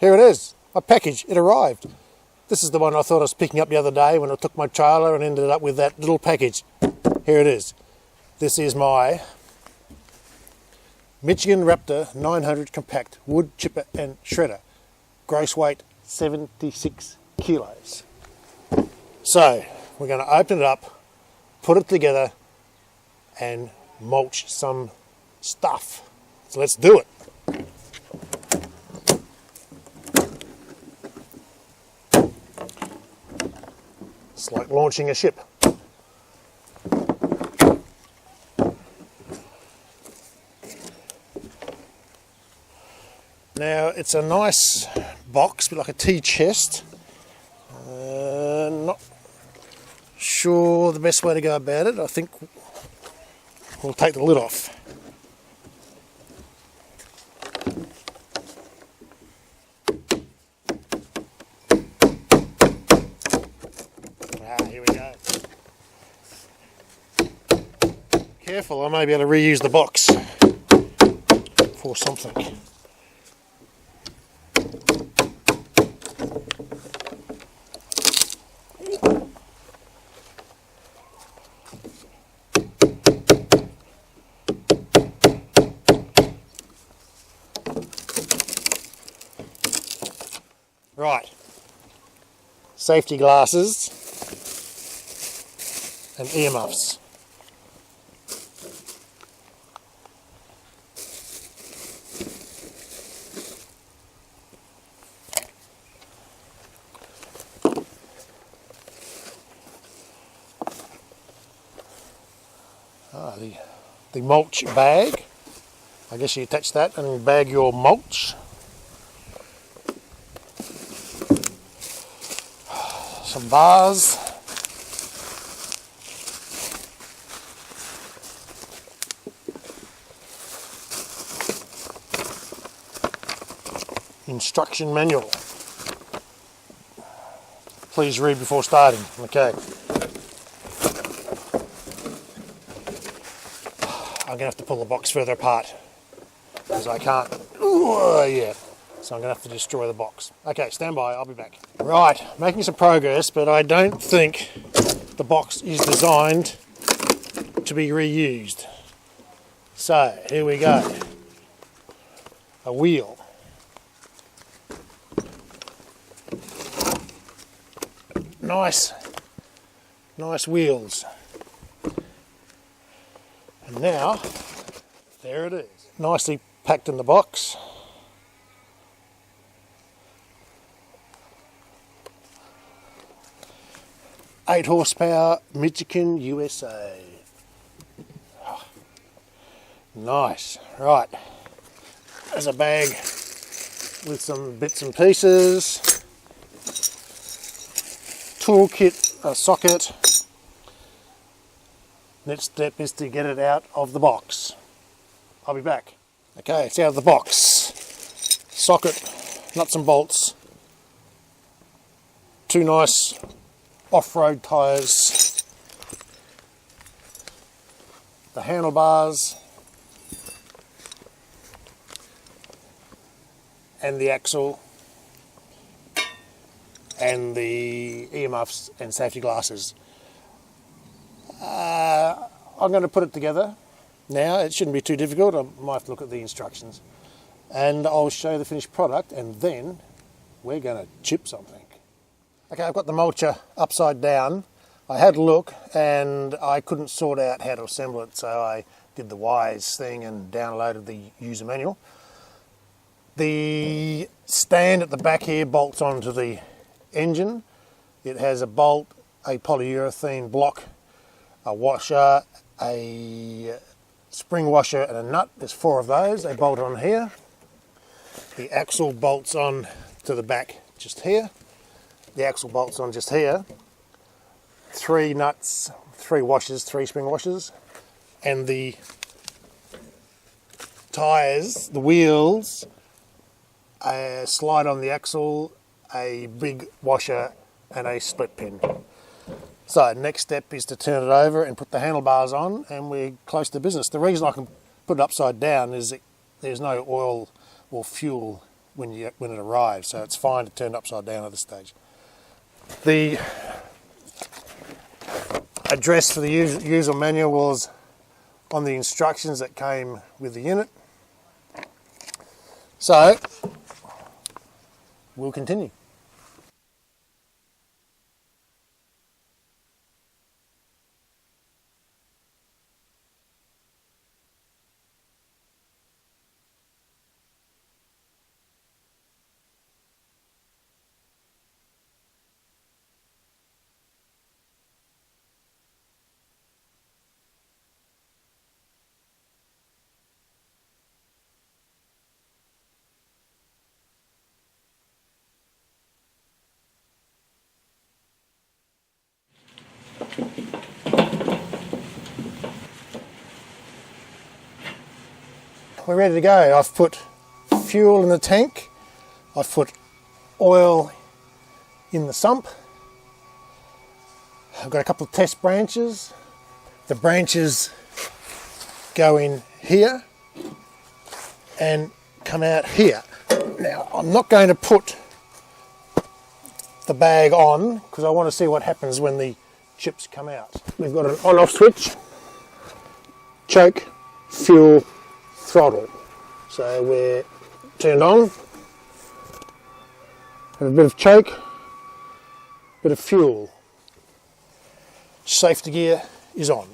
here it is, my package, it arrived. This is the one I thought I was picking up the other day when I took my trailer and ended up with that little package. Here it is. This is my Michigan Raptor 900 compact wood chipper and shredder. Gross weight 76 kilos. So we're going to open it up, put it together and mulch some stuff. So let's do it. It's like launching a ship. Now it's a nice box, a bit like a tea chest. Not sure the best way to go about it. I think we'll take the lid off. Here we go. Careful, I may be able to reuse the box for something. Right, safety glasses and earmuffs. The mulch bag. I guess you attach that and bag your mulch. Some bars. Instruction manual. Please read before starting. Okay. I'm going to have to pull the box further apart because I can't. Yeah. So I'm going to have to destroy the box. Okay, stand by, I'll be back. Right, making some progress, but I don't think the box is designed to be reused. So, here we go. A wheel. Nice wheels. And now, there it is. Nicely packed in the box. Eight horsepower, Michigan, USA. Oh, nice. Right. There's a bag with some bits and pieces. Toolkit, a socket. Next step is to get it out of the box. I'll be back. Okay, it's out of the box. Socket, nuts and bolts. Two nice off-road tyres. The handlebars. And the axle. And the earmuffs and safety glasses. I'm going to put it together now. It shouldn't be too difficult. I might have to look at the instructions. And I'll show the finished product and then we're going to chip something. Okay, I've got the mulcher upside down. I had a look and I couldn't sort out how to assemble it, so I did the wires thing and downloaded the user manual. The stand at the back here bolts onto the engine. It has a bolt, a polyurethane block, a washer, a spring washer and a nut. There's 4 of those. They bolt on here. The axle bolts on to the back just here. The axle bolts on just here. 3 nuts, 3 washers, 3 spring washers. And the tyres, the wheels, a slide on the axle, a big washer and a split pin. So next step is to turn it over and put the handlebars on and we're close to business. The reason I can put it upside down is that there's no oil or fuel when it arrives, so it's fine to turn it upside down at this stage. The address for the user manual was on the instructions that came with the unit. So we'll continue. We're ready to go. I've put fuel in the tank, I've put oil in the sump, I've got a couple of test branches. The branches go in here and come out here. Now I'm not going to put the bag on because I want to see what happens when the chips come out. We've got an on-off switch, choke, fuel, throttle. So we're turned on, have a bit of choke, bit of fuel. Safety gear is on.